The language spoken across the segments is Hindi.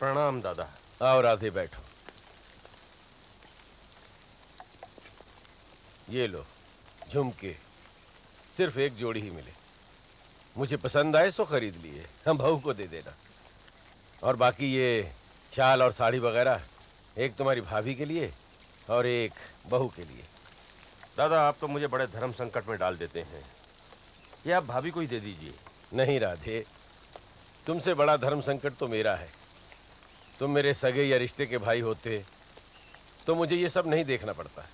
प्रणाम दादा। आओ राधे, बैठो। ये लो झुमके, सिर्फ एक जोड़ी ही मिले। मुझे पसंद आए सो खरीद लिए, हम बहू को दे देना। और बाकी ये शाल और साड़ी वगैरह, एक तुम्हारी भाभी के लिए और एक बहू के लिए। दादा आप तो मुझे बड़े धर्म संकट में डाल देते हैं, ये आप भाभी को ही दे दीजिए। नहीं राधे, तुमसे बड़ा धर्म संकट तो मेरा है। तुम मेरे सगे या रिश्ते के भाई होते तो मुझे ये सब नहीं देखना पड़ता,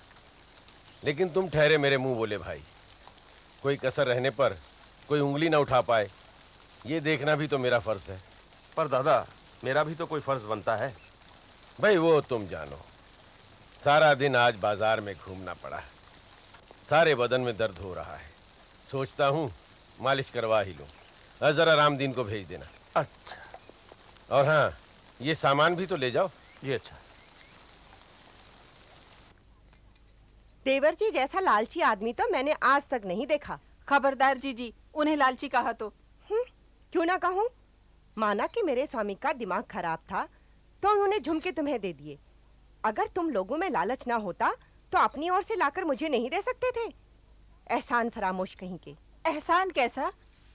लेकिन तुम ठहरे मेरे मुंह बोले भाई। कोई कसर रहने पर कोई उंगली ना उठा पाए, ये देखना भी तो मेरा फर्ज है। पर दादा मेरा भी तो कोई फर्ज बनता है। भाई वो तुम जानो, सारा दिन आज बाजार में घूमना पड़ा, सारे बदन में दर्द हो रहा है। सोचता हूँ मालिश करवा ही लूँ। जरा रामदीन को भेज देना। अच्छा। और हाँ, ये सामान भी तो ले जाओ। ये अच्छा। देवर जी जैसा लालची आदमी तो मैंने आज तक नहीं देखा। खबरदार जीजी, उन्हें लालची कहा तो। क्यों ना कहूँ। माना कि मेरे स्वामी का दिमाग खराब था तो उन्होंने झुमके तुम्हें दे दिए। अगर तुम लोगों में लालच ना होता तो अपनी ओर से लाकर मुझे नहीं दे सकते थे। एहसान फरामोश कहीं के। एहसान कैसा?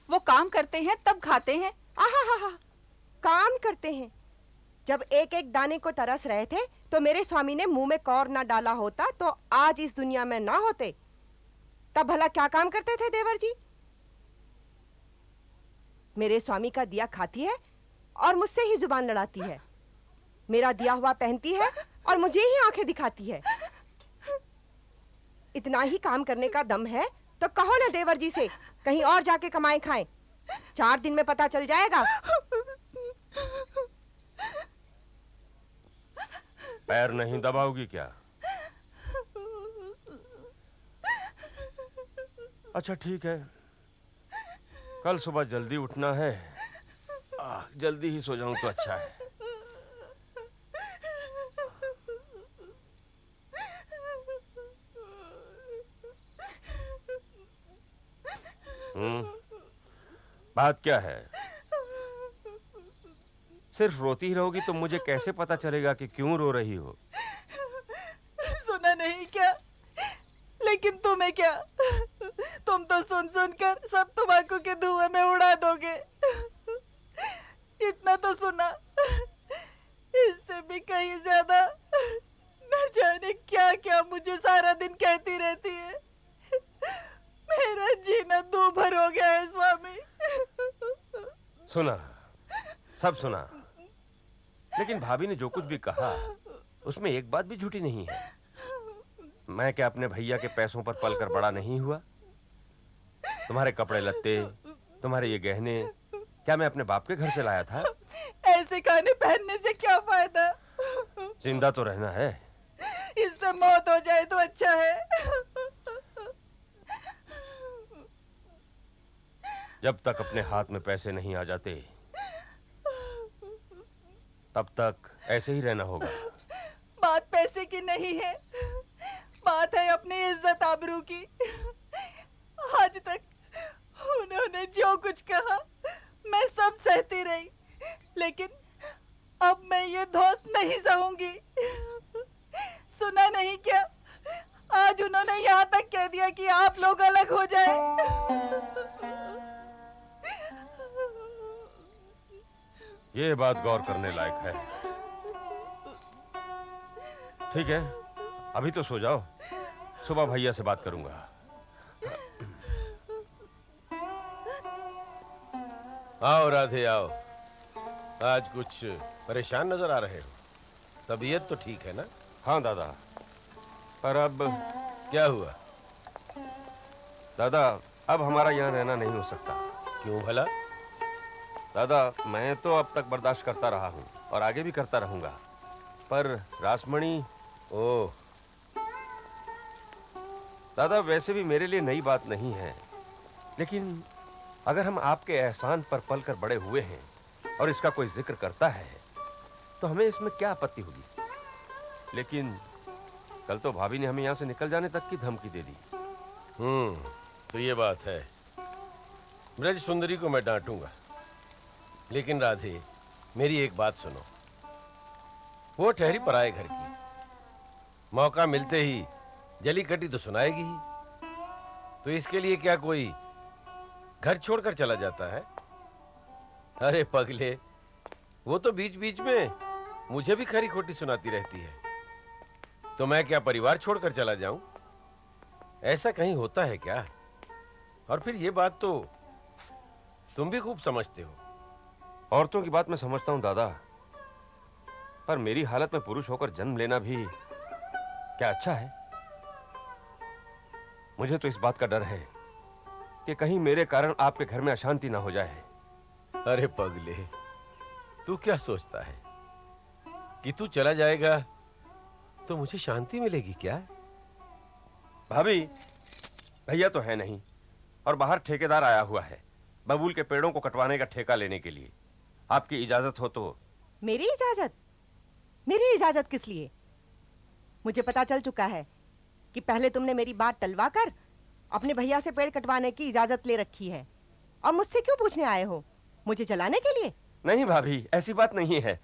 वो काम करते हैं तब खाते हैं। आहा, काम करते हैं। जब एक एक दाने को तरस रहे थे तो मेरे स्वामी ने मुंह में कौर ना डाला होता तो आज इस दुनिया में ना होते। तब भला क्या काम करते थे देवर जी? मेरे स्वामी का दिया खाती है और मुझसे ही जुबान लड़ाती है। मेरा दिया हुआ पहनती है और मुझे ही आंखें दिखाती है। इतना ही काम करने का दम है तो कहो ना देवर जी से कहीं और जाके कमाए खाएं। 4 दिन में पता चल जाएगा। पैर नहीं दबाओगी क्या? अच्छा ठीक है, कल सुबह जल्दी उठना है। जल्दी ही सो जाऊं तो अच्छा है। बात क्या है? सिर्फ रोती ही रहोगी तो मुझे कैसे पता चलेगा कि क्यों रो रही हो? सुना नहीं क्या? लेकिन तुम्हें क्या, तुम तो सुन सुनकर सब तंबाकू के धुएं में उड़ा दोगे। इतना तो सुना, इससे भी कहीं ज्यादा न जाने क्या क्या मुझे सारा दिन कहती रहती है। मेरा जीना दूभर हो गया है स्वामी। सुना, सब सुना, लेकिन भाभी ने जो कुछ भी कहा उसमें एक बात भी झूठी नहीं है। मैं क्या अपने भैया के पैसों पर पलकर बड़ा नहीं हुआ? तुम्हारे कपड़े लत्ते, तुम्हारे ये गहने, क्या मैं अपने बाप के घर से लाया था? ऐसे खाने पहनने से क्या फायदा? जिंदा तो रहना है। इससे मौत हो जाए तो अच्छा है। जब तक अपने हाथ में पैसे नहीं आ जाते तब तक ऐसे ही रहना होगा। बात पैसे की नहीं है, बात है अपनी इज्जत आबरू की। आज तक उन्होंने जो कुछ कहा मैं सब सहती रही, लेकिन अब मैं ये धौंस नहीं सहूंगी। सुना नहीं क्या, आज उन्होंने यहाँ तक कह दिया कि आप लोग अलग हो जाए। ये बात गौर करने लायक है। ठीक है, अभी तो सो जाओ, सुबह भैया से बात करूंगा। आओ राधे आओ, आज कुछ परेशान नजर आ रहे हो। तबीयत तो ठीक है ना? हाँ दादा, पर अब क्या हुआ? दादा अब हमारा यहाँ रहना नहीं हो सकता। क्यों भला? दादा मैं तो अब तक बर्दाश्त करता रहा हूँ और आगे भी करता रहूंगा, पर रासमणी। ओह दादा वैसे भी मेरे लिए नई बात नहीं है, लेकिन अगर हम आपके एहसान पर पलकर बड़े हुए हैं और इसका कोई जिक्र करता है तो हमें इसमें क्या आपत्ति होगी? लेकिन कल तो भाभी ने हमें यहाँ से निकल जाने तक की धमकी दे दी। तो ये बात है। ब्रज सुंदरी को मैं डांटूंगा, लेकिन राधे मेरी एक बात सुनो। वो ठहरी पराए घर की, मौका मिलते ही जली कटी तो सुनाएगी ही। तो इसके लिए क्या कोई घर छोड़कर चला जाता है? अरे पगले, वो तो बीच बीच में मुझे भी खरी खोटी सुनाती रहती है। तो मैं क्या परिवार छोड़कर चला जाऊं? ऐसा कहीं होता है क्या? और फिर ये बात तो तुम भी खूब समझते हो। औरतों की बात मैं समझता हूं दादा, पर मेरी हालत में पुरुष होकर जन्म लेना भी क्या अच्छा है? मुझे तो इस बात का डर है कि कहीं मेरे कारण आपके घर में अशांति ना हो जाए। अरे पगले, तू क्या सोचता है कि तू चला जाएगा तो मुझे शांति मिलेगी क्या? भाभी, भैया तो है नहीं और बाहर ठेकेदार आया हुआ है बबूल के पेड़ों को कटवाने का ठेका लेने के लिए। आपकी इजाजत हो तो। मेरी इजाजत? मेरी इजाजत किस लिए? मुझे पता चल चुका है कि पहले तुमने मेरी बात टलवा कर अपने भैया से पेड़ कटवाने की इजाजत ले रखी है, और मुझसे क्यों पूछने आए हो? मुझे जलाने के लिए? नहीं भाभी, ऐसी बात नहीं है।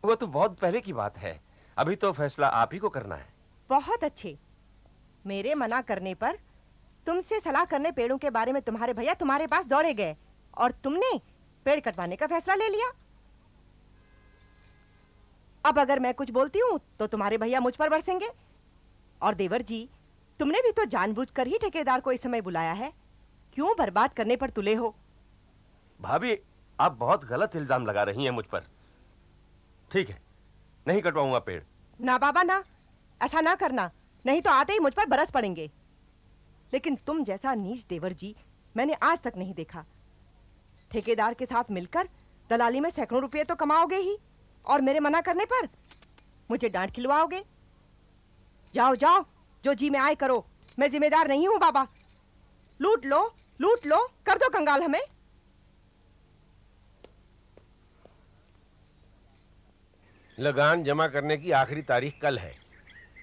वो तो बहुत पहले की बात है। अभी तो फैसला आप ही को करना है। बहुत अच्छे। मेरे मना करने पर तुमसे सलाह करने पेड़ों के बारे में तुम्हारे भैया तुम्हारे पास दौड़े गए और तुमने पेड़ कटवाने का फैसला ले लिया। अब अगर मैं कुछ बोलती हूँ तो तुम्हारे भैया मुझ पर बरसेंगे। और देवर जी, तुमने भी तो जानबूझकर ही ठेकेदार को इस समय बुलाया है। क्यों बर्बाद करने पर तुले हो? भाभी, आप बहुत गलत इल्जाम लगा रही हैं मुझ पर। ठीक है, नहीं कटवाऊंगा पेड़। ना बाबा ना, ऐसा ना करना, नहीं तो आते ही मुझ पर बरस पड़ेंगे। लेकिन तुम जैसा नीच देवर जी मैंने आज तक नहीं देखा। ठेकेदार के साथ मिलकर दलाली में सैकड़ों रुपए तो कमाओगे ही, और मेरे मना करने पर मुझे डांट खिलवाओगे। जाओ जाओ, जो जी में आए करो, मैं जिम्मेदार नहीं हूं बाबा। लूट लो, कर दो कंगाल हमें। लगान जमा करने की आखिरी तारीख कल है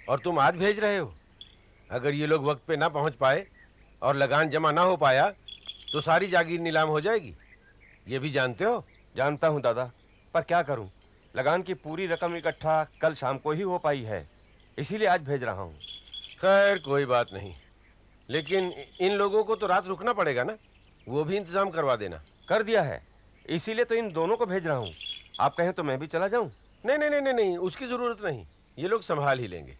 और तुम आज भेज रहे हो। अगर ये लोग वक्त पे ना पहुंच पाए और लगान जमा ना हो पाया तो सारी जागीर नीलाम हो जाएगी। ये भी जानते हो? जानता हूं दादा, पर क्या करूं, लगान की पूरी रकम इकट्ठा कल शाम को ही हो पाई है, इसीलिए आज भेज रहा हूं। खैर कोई बात नहीं, लेकिन इन लोगों को तो रात रुकना पड़ेगा ना, वो भी इंतजाम करवा देना। कर दिया है, इसीलिए तो इन दोनों को भेज रहा हूं। आप कहें तो मैं भी चला जाऊं? नहीं नहीं नहीं नहीं नहीं, उसकी जरूरत नहीं, ये लोग संभाल ही लेंगे।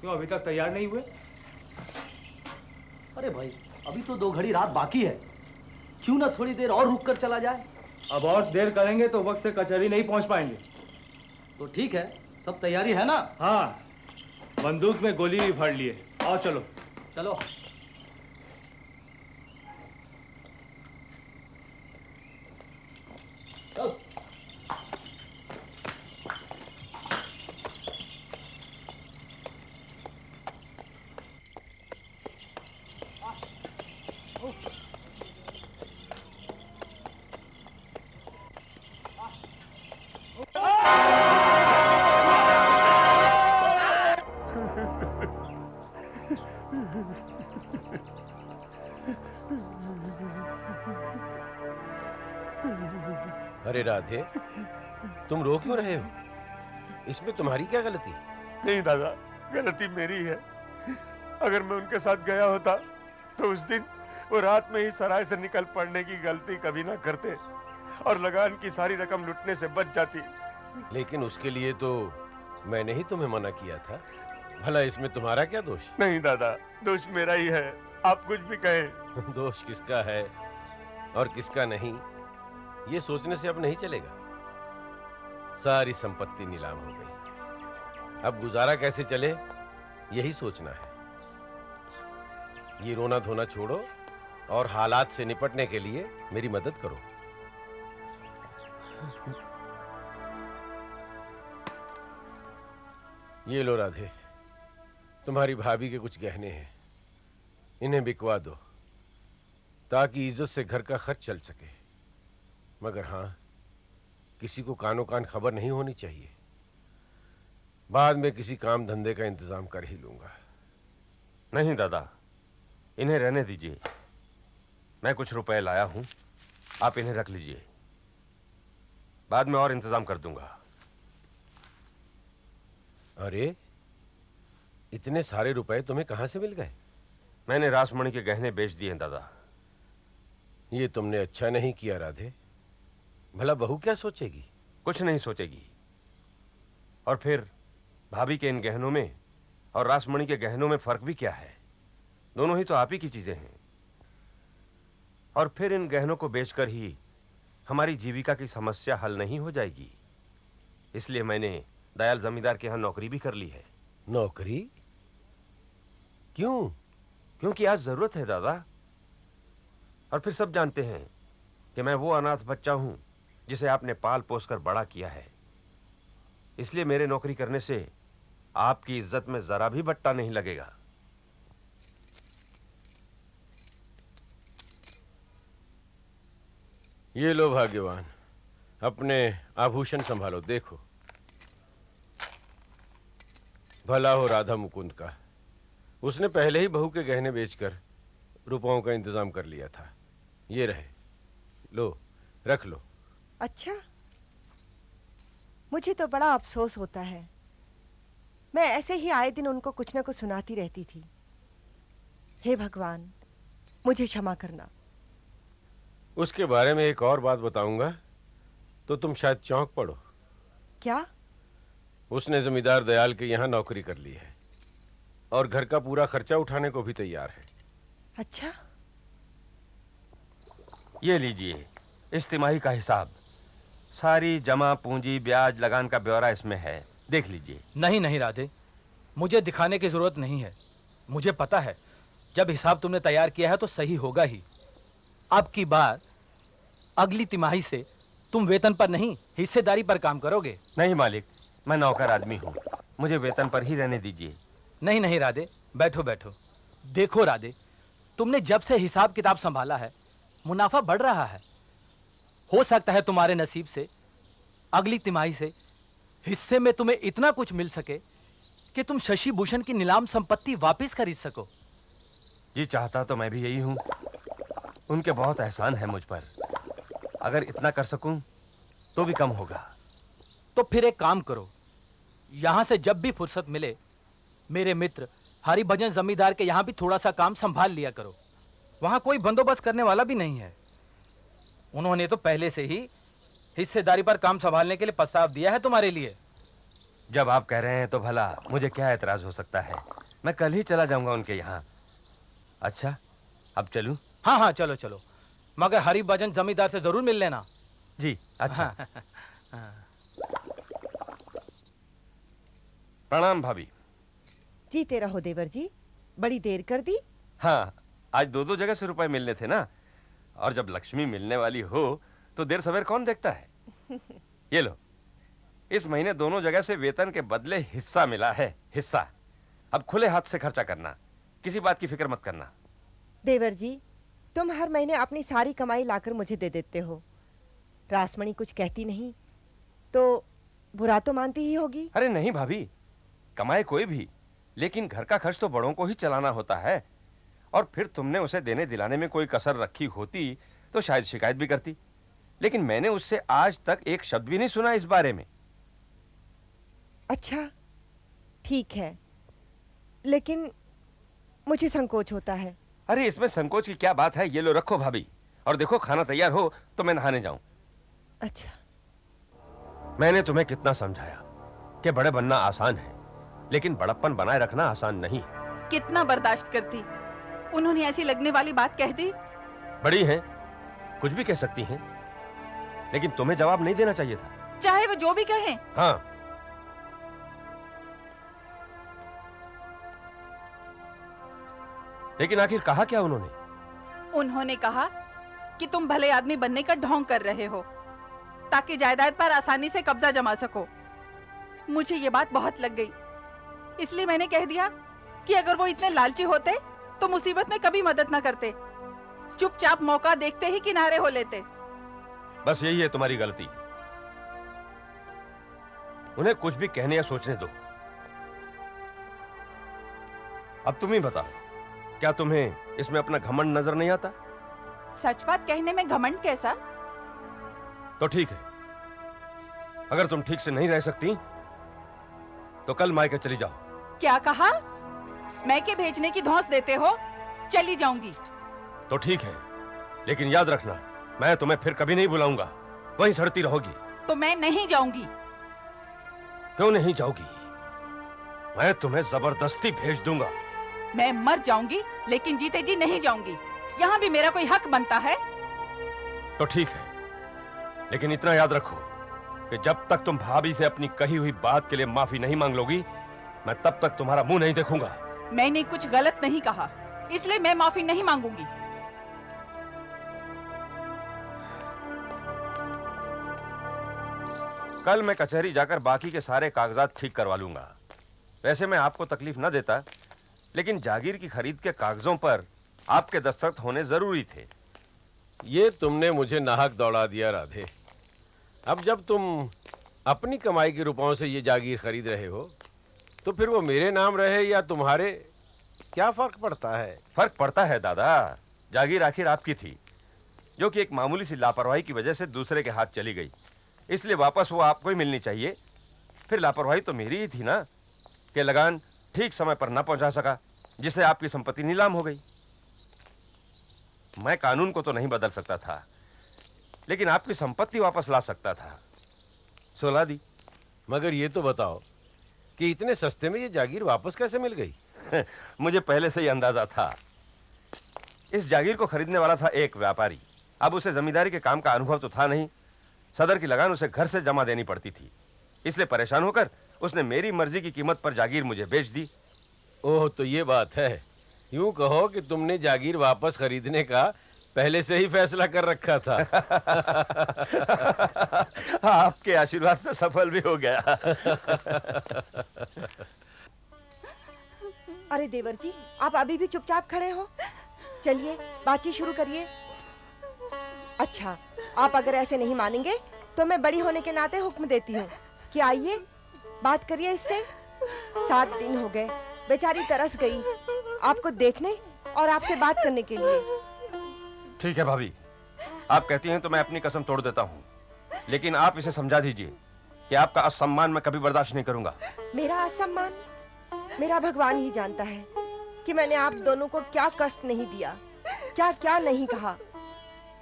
क्यों अभी तक तैयार नहीं हुए? अरे भाई, अभी तो 2 घड़ी रात बाकी है, क्यों ना थोड़ी देर और रुक कर चला जाए? अब और देर करेंगे तो वक्त से कचहरी नहीं पहुंच पाएंगे। तो ठीक है, सब तैयारी है ना? हाँ, बंदूक में गोली भी भर लिए। आओ चलो। चलो। चल। अरे राधे, तुम रो क्यों रहे हो? इसमें तुम्हारी क्या गलती? नहीं दादा, गलती मेरी है। अगर मैं उनके साथ गया होता तो उस दिन वो रात में ही सराय से निकल पड़ने की गलती कभी ना करते और लगान की सारी रकम लुटने से बच जाती। लेकिन उसके लिए तो मैंने ही तुम्हें मना किया था। भला इसमें तुम्हारा क्या दोष? नहीं दादा, दोष मेरा ही है, आप कुछ भी कहें। दोष किसका है और किसका नहीं, ये सोचने से अब नहीं चलेगा। सारी संपत्ति नीलाम हो गई, अब गुजारा कैसे चले यही सोचना है। ये रोना धोना छोड़ो और हालात से निपटने के लिए मेरी मदद करो। ये लो राधे, तुम्हारी भाभी के कुछ गहने हैं, इन्हें बिकवा दो। ताकि इज्जत से घर का खर्च चल सके। मगर हाँ, किसी को कानो कान खबर नहीं होनी चाहिए। बाद में किसी काम धंधे का इंतजाम कर ही लूंगा। नहीं दादा, इन्हें रहने दीजिए। मैं कुछ रुपए लाया हूं, आप इन्हें रख लीजिए, बाद में और इंतजाम कर दूंगा। अरे, इतने सारे रुपए तुम्हें कहां से मिल गए? मैंने रासमणि के गहने बेच दिए हैं दादा। ये तुमने अच्छा नहीं किया राधे। भला बहू क्या सोचेगी? कुछ नहीं सोचेगी। और फिर भाभी के इन गहनों में और रासमणि के गहनों में फर्क भी क्या है? दोनों ही तो आप ही की चीजें हैं। और फिर इन गहनों को बेचकर ही हमारी जीविका की समस्या हल नहीं हो जाएगी। इसलिए मैंने दयाल जमींदार के यहाँ नौकरी भी कर ली है। नौकरी? क्यों? क्योंकि आज जरूरत है दादा। और फिर सब जानते हैं कि मैं वो अनाथ बच्चा हूं जिसे आपने पाल पोस कर बड़ा किया है। इसलिए मेरे नौकरी करने से आपकी इज्जत में जरा भी बट्टा नहीं लगेगा। ये लो भाग्यवान, अपने आभूषण संभालो। देखो, भला हो राधा मुकुंद का। उसने पहले ही बहू के गहने बेचकर रुपयों का इंतजाम कर लिया था। ये रहे, लो, रख लो। अच्छा, मुझे तो बड़ा अफसोस होता है। मैं ऐसे ही आए दिन उनको कुछ ना कुछ सुनाती रहती थी। हे भगवान, मुझे क्षमा करना। उसके बारे में एक और बात बताऊंगा तो तुम शायद चौंक पड़ो। क्या? उसने जमींदार दयाल के यहाँ नौकरी कर ली है और घर का पूरा खर्चा उठाने को भी तैयार है। अच्छा, ये लीजिए, इस तिमाही का हिसाब। सारी जमा पूंजी, ब्याज, लगान का ब्यौरा इसमें है, देख लीजिए। नहीं नहीं राधे, मुझे दिखाने की जरूरत नहीं है। मुझे पता है जब हिसाब तुमने तैयार किया है तो सही होगा ही। अब की बार अगली तिमाही से तुम वेतन पर नहीं, हिस्सेदारी पर काम करोगे। नहीं मालिक, मैं नौकर आदमी हूँ, मुझे वेतन पर ही रहने दीजिए। नहीं नहीं राधे, बैठो बैठो। देखो राधे, तुमने जब से हिसाब किताब संभाला है मुनाफा बढ़ रहा है। हो सकता है तुम्हारे नसीब से अगली तिमाही से हिस्से में तुम्हें इतना कुछ मिल सके कि तुम शशि भूषण की नीलाम संपत्ति वापस खरीद सको। जी चाहता तो मैं भी यही हूँ। उनके बहुत एहसान है मुझ पर। अगर इतना कर सकूं तो भी कम होगा। तो फिर एक काम करो, यहां से जब भी फुर्सत मिले मेरे मित्र हरिभजन जमींदार के यहां भी थोड़ा सा काम संभाल लिया करो। वहां कोई बंदोबस्त करने वाला भी नहीं है। उन्होंने तो पहले से ही हिस्सेदारी पर काम संभालने के लिए प्रस्ताव दिया है तुम्हारे लिए। जब आप कह रहे हैं तो भला मुझे क्या एतराज हो सकता है। मैं कल ही चला जाऊंगा उनके यहाँ। अच्छा, अब चलूं? हाँ हाँ, चलो चलो, मगर हरिभजन जमींदार से जरूर मिल लेना। जी अच्छा। प्रणाम भाभी। जीते रहो देवर जी, बड़ी देर कर दी। हाँ, आज दो दो जगह से रुपए मिलने थे ना, और जब लक्ष्मी मिलने वाली हो तो देर सवेर कौन देखता है। ये लो, इस महीने दोनों जगह से वेतन के बदले हिस्सा मिला है। हिस्सा अब खुले हाथ से खर्चा करना, किसी बात की फिक्र मत करना। देवर जी, तुम हर महीने अपनी सारी कमाई लाकर मुझे दे देते हो। रासमणि कुछ कहती नहीं तो बुरा तो मानती ही होगी। अरे नहीं भाभी, कमाए कोई भी, लेकिन घर का खर्च तो बड़ों को ही चलाना होता है। और फिर तुमने उसे देने दिलाने में कोई कसर रखी होती तो शायद शिकायत भी करती, लेकिन मैंने उससे आज तक एक शब्द भी नहीं सुना इस बारे में। अच्छा, ठीक है, लेकिन मुझे संकोच होता है। अरे इसमें संकोच की क्या बात है। ये लो रखो भाभी, और देखो खाना तैयार हो तो मैं नहाने जाऊं। अच्छा, मैंने तुम्हें कितना समझाया कि बड़े बनना आसान है, लेकिन बड़प्पन बनाए रखना आसान नहीं। कितना बर्दाश्त करती, उन्होंने ऐसी लगने वाली बात कह दी। बड़ी हैं, कुछ भी कह सकती हैं, लेकिन तुम्हें जवाब नहीं देना चाहिए था। चाहे वो जो भी कहें। हाँ, लेकिन आखिर कहा क्या उन्होंने? उन्होंने कहा कि तुम भले आदमी बनने का ढोंग कर रहे हो ताकि जायदाद पर आसानी से कब्जा जमा सको। मुझे ये बात बहुत लग गई, इसलिए मैंने कह दिया कि अगर वो इतने लालची होते तो मुसीबत में कभी मदद ना करते। चुपचाप मौका देखते ही किनारे हो लेते। बस यही है तुम्हारी गलती। उन्हें कुछ भी कहने या सोचने दो। अब तुम ही बताओ, क्या तुम्हें इसमें अपना घमंड नजर नहीं आता? सच बात कहने में घमंड कैसा? तो ठीक है, अगर तुम ठीक से नहीं रह सकती तो कल मायके चली जाओ। क्या कहा? मैके भेजने की धौंस देते हो? चली जाऊंगी। तो ठीक है, लेकिन याद रखना, मैं तुम्हें फिर कभी नहीं बुलाऊंगा, वहीं सड़ती रहोगी। तो मैं नहीं जाऊंगी। क्यों नहीं जाओगी? मैं तुम्हें जबरदस्ती भेज दूंगा। मैं मर जाऊंगी लेकिन जीते जी नहीं जाऊंगी। यहाँ भी मेरा कोई हक बनता है। तो ठीक है, लेकिन इतना याद रखो कि जब तक तुम भाभी से अपनी कही हुई बात के लिए माफी नहीं मांग लोगी, मैं तब तक तुम्हारा मुंह नहीं देखूंगा। मैंने कुछ गलत नहीं कहा, इसलिए मैं माफी नहीं मांगूंगी। कल मैं कचहरी जाकर बाकी के सारे कागजात ठीक करवा लूंगा। वैसे मैं आपको तकलीफ न देता, लेकिन जागीर की खरीद के कागजों पर आपके दस्तखत होने जरूरी थे। ये तुमने मुझे नाहक दौड़ा दिया राधे। अब जब तुम अपनी कमाई के रुपयों से ये जागीर खरीद रहे हो, तो फिर वो मेरे नाम रहे या तुम्हारे, क्या फर्क पड़ता है? फर्क पड़ता है दादा। जागीर आखिर आपकी थी, जो कि एक मामूली सी लापरवाही की वजह से दूसरे के हाथ चली गई, इसलिए वापस वो आपको ही मिलनी चाहिए। फिर लापरवाही तो मेरी ही थी ना, कि लगान ठीक समय पर न पहुंचा सका, जिससे आपकी संपत्ति नीलाम हो गई। मैं कानून को तो नहीं बदल सकता था, लेकिन आपकी संपत्ति वापस ला सकता था। सुला दी। मगर ये तो बताओ कि इतने सस्ते में ये जागीर वापस कैसे मिल गई? मुझे पहले से ही अंदाजा था। इस जागीर को खरीदने वाला था एक व्यापारी। अब उसे जमींदारी के काम का अनुभव तो था नहीं। सदर की लगान उसे घर से जमा देनी पड़ती थी, इसलिए परेशान होकर उसने मेरी मर्जी की कीमत पर जागीर मुझे बेच दी। ओह, तो ये बात है। यूं कहो कि तुमने जागीर वापस खरीदने का पहले से ही फैसला कर रखा था। आपके आशीर्वाद से सफल भी हो गया। अरे देवर जी, आप अभी भी चुपचाप खड़े हो? चलिए बातचीत शुरू करिए। अच्छा, आप अगर ऐसे नहीं मानेंगे तो मैं बड़ी होने के नाते हुक्म देती हूँ कि आइए बात करिए इससे। 7 दिन हो गए, बेचारी तरस गई आपको देखने और आपसे बात करने के लिए। ठीक है भाभी, आप कहती हैं तो मैं अपनी कसम तोड़ देता हूँ, लेकिन आप इसे समझा दीजिए कि आपका असम्मान मैं कभी बर्दाश्त नहीं करूंगा। मेरा असम्मान? मेरा भगवान ही जानता है कि मैंने आप दोनों को क्या कष्ट नहीं दिया, क्या क्या नहीं कहा।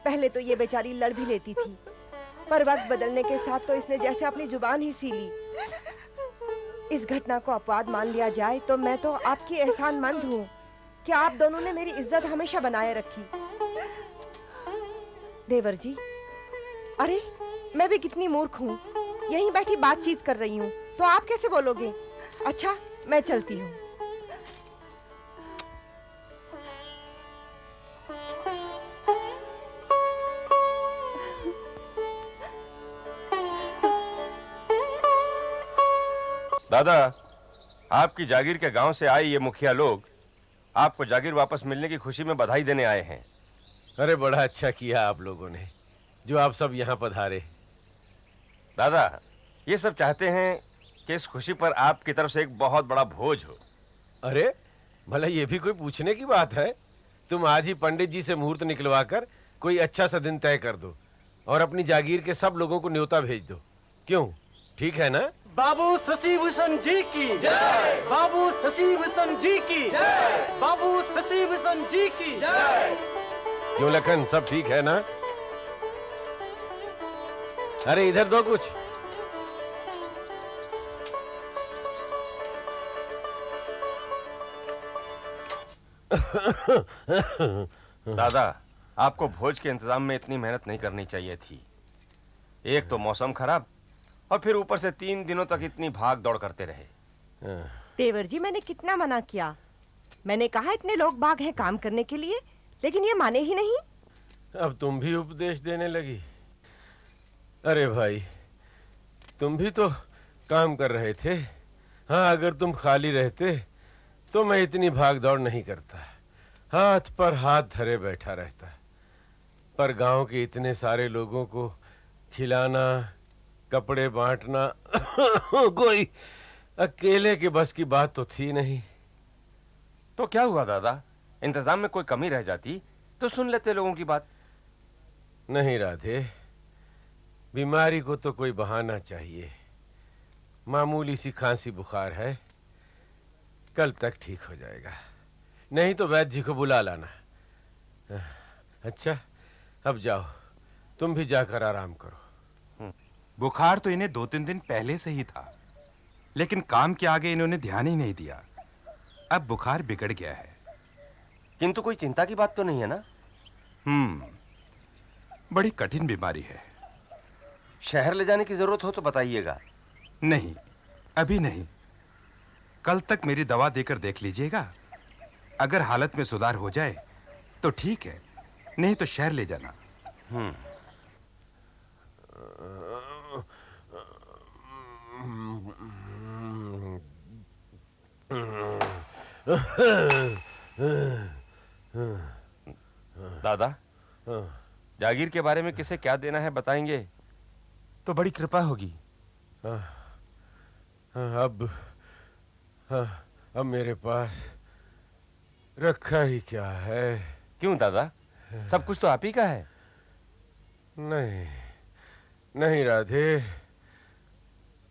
पहले तो ये बेचारी लड़ भी लेती थी, पर वक्त बदलने के साथ तो इसने जैसे अपनी जुबान ही सी ली। इस घटना को अपवाद मान लिया जाए तो मैं तो आपकी एहसानमंद हूँ कि आप दोनों ने मेरी इज्जत हमेशा बनाए रखी। देवर जी, अरे मैं भी कितनी मूर्ख हूँ, यहीं बैठी बातचीत कर रही हूँ तो आप कैसे बोलोगे? अच्छा, मैं चलती हूँ। दादा, आपकी जागीर के गांव से आए ये मुखिया लोग आपको जागीर वापस मिलने की खुशी में बधाई देने आए हैं। अरे बड़ा अच्छा किया आप लोगों ने जो आप सब यहाँ पधारे। दादा, ये सब चाहते हैं कि इस खुशी पर आपकी तरफ से एक बहुत बड़ा भोज हो। अरे भला ये भी कोई पूछने की बात है? तुम आज ही पंडित जी से मुहूर्त निकलवा कर कोई अच्छा सा दिन तय कर दो और अपनी जागीर के सब लोगों को न्योता भेज दो। क्यों, ठीक है ना? बाबू शशि भूषण जी की जय। बाबू शशि भूषण जी की जय। बाबू शशि भूषण जी की जय। क्यों लखन, सब ठीक है ना? अरे इधर दो कुछ। दादा, आपको भोज के इंतजाम में इतनी मेहनत नहीं करनी चाहिए थी। एक तो मौसम खराब और फिर ऊपर से 3 दिनों तक इतनी भाग दौड़ करते रहे। देवर जी, मैंने कितना मना किया। मैंने कहा इतने लोग बाग हैं काम करने के लिए, लेकिन ये माने ही नहीं। अब तुम भी उपदेश देने लगी। अरे भाई, तुम भी तो काम कर रहे थे। हाँ, अगर तुम खाली रहते तो मैं इतनी भाग दौड़ नहीं करता। हाथ पर हाथ धरे बैठा रहता है, पर गांव के इतने सारे लोगों को खिलाना, कपड़े बांटना कोई अकेले के बस की बात तो थी नहीं। तो क्या हुआ दादा, इंतजाम में कोई कमी रह जाती तो सुन लेते लोगों की बात। नहीं राधे, बीमारी को तो कोई बहाना चाहिए। मामूली सी खांसी बुखार है, कल तक ठीक हो जाएगा, नहीं तो वैद्य जी को बुला लाना। अच्छा, अब जाओ, तुम भी जाकर आराम करो। बुखार तो इन्हें 2-3 दिन पहले से ही था, लेकिन काम के आगे इन्होंने ध्यान ही नहीं दिया। अब बुखार बिगड़ गया है। किंतु कोई चिंता की बात तो नहीं है ना? बड़ी कठिन बीमारी है। शहर ले जाने की जरूरत हो तो बताइएगा। नहीं, अभी नहीं, कल तक मेरी दवा देकर देख लीजिएगा। अगर हालत में सुधार हो जाए तो ठीक है, नहीं तो शहर ले जाना। दादा, जागीर के बारे में किसे क्या देना है बताएंगे तो बड़ी कृपा होगी। अब मेरे पास रखा ही क्या है। क्यों दादा, सब कुछ तो आप ही का है। नहीं नहीं राधे,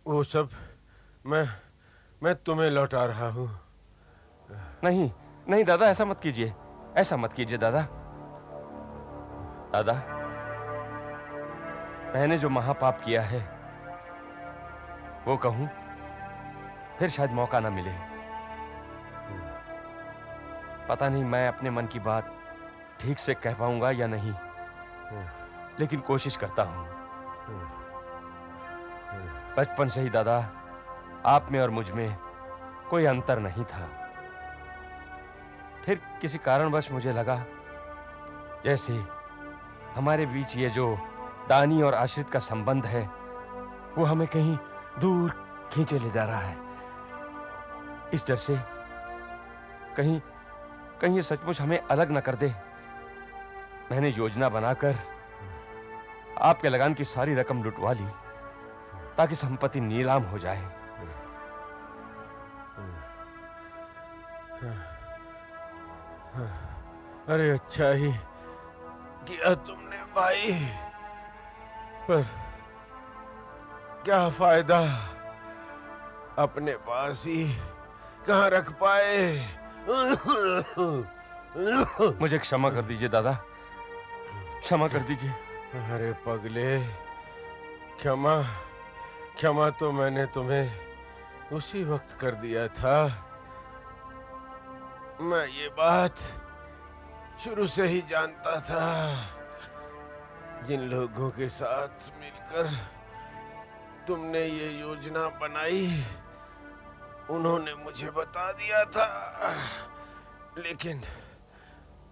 वो सब मैं तुम्हें लौटा रहा हूं। नहीं नहीं दादा, ऐसा मत कीजिए, ऐसा मत कीजिए दादा। दादा, मैंने जो महापाप किया है वो कहूं फिर शायद मौका ना मिले। पता नहीं मैं अपने मन की बात ठीक से कह पाऊंगा या नहीं, लेकिन कोशिश करता हूं। बचपन से ही दादा, आप में और मुझ में कोई अंतर नहीं था। फिर किसी कारणवश मुझे लगा जैसे हमारे बीच ये जो दानी और आश्रित का संबंध है वो हमें कहीं दूर खींचे ले जा रहा है। इस डर से कहीं कहीं ये सचमुच हमें अलग न कर दे, मैंने योजना बनाकर आपके लगान की सारी रकम लुटवा ली ताकि संपत्ति नीलाम हो जाए। अरे अच्छा ही किया तुमने भाई, पर क्या फायदा, अपने पास ही कहाँ रख पाए। मुझे क्षमा कर दीजिए दादा, क्षमा कर दीजिए। अरे पगले, क्षमा क्षमा तो मैंने तुम्हें उसी वक्त कर दिया था। मैं ये बात शुरू से ही जानता था। जिन लोगों के साथ मिलकर तुमने ये योजना बनाई उन्होंने मुझे बता दिया था,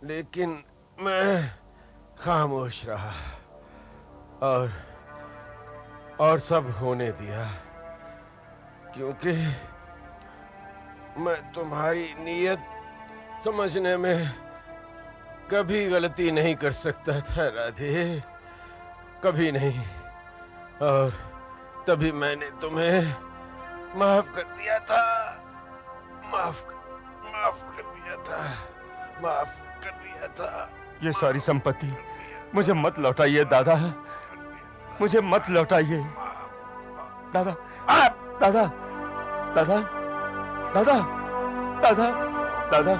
लेकिन मैं खामोश रहा और सब होने दिया, क्योंकि मैं तुम्हारी नीयत समझने में कभी गलती नहीं कर सकता था राधे, कभी नहीं। और तभी मैंने तुम्हें माफ कर दिया था, माफ कर दिया था, माफ कर दिया था। ये सारी संपत्ति मुझे मत लौटाइए दादा, मुझे मत लौटाइए दादा। दादा दादा दादा दादा दादा दादा